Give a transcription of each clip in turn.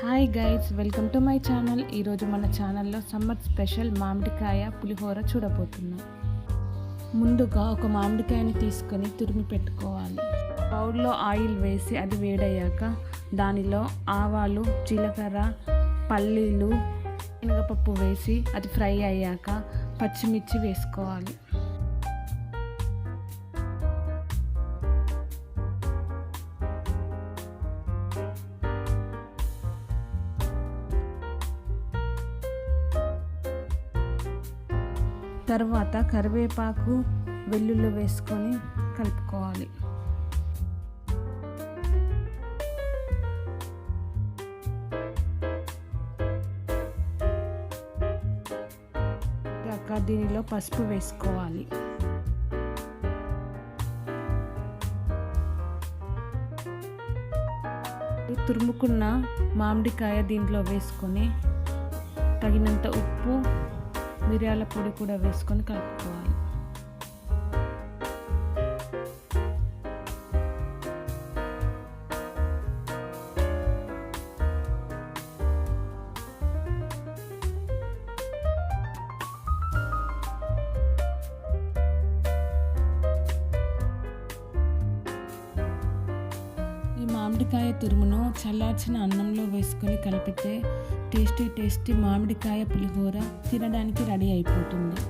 Hi guys, welcome to my channel. ఈరోజు మన ఛానల్లో సమ్మర్ స్పెషల్ మామిడికాయ పులిహోర చూడబోతున్నాం. ముందుగా ఒక మామిడికాయని తీసుకొని తురిమి పెట్టుకోవాలి. బౌల్లో ఆయిల్ వేసి అది వేడయ్యాక దానిలో ఆవాలు, జీలకర్ర, పల్లీలు, శనగపప్పు వేసి అది ఫ్రై అయ్యాక పచ్చిమిర్చి వేసుకోవాలి. తర్వాత కరివేపాకు, వెల్లుల్లి వేసుకొని కలుపుకోవాలి. దీనిలో పసుపు వేసుకోవాలి. తురుముకున్న మామిడికాయ దీంట్లో వేసుకొని తగినంత ఉప్పు, మిరియాల పొడి కూడా వేసుకొని కలుపుకోవాలి. ఈ మామిడికాయ తురుమును చల్లార్చిన అన్నంలో వేసుకొని కలిపితే టేస్టీ మామిడికాయ పులిహోర తినడానికి రెడీ అయిపోతుంది.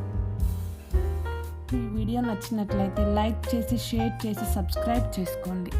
ఈ వీడియో నచ్చినట్లయితే లైక్ చేసి, షేర్ చేసి, సబ్స్క్రైబ్ చేసుకోండి.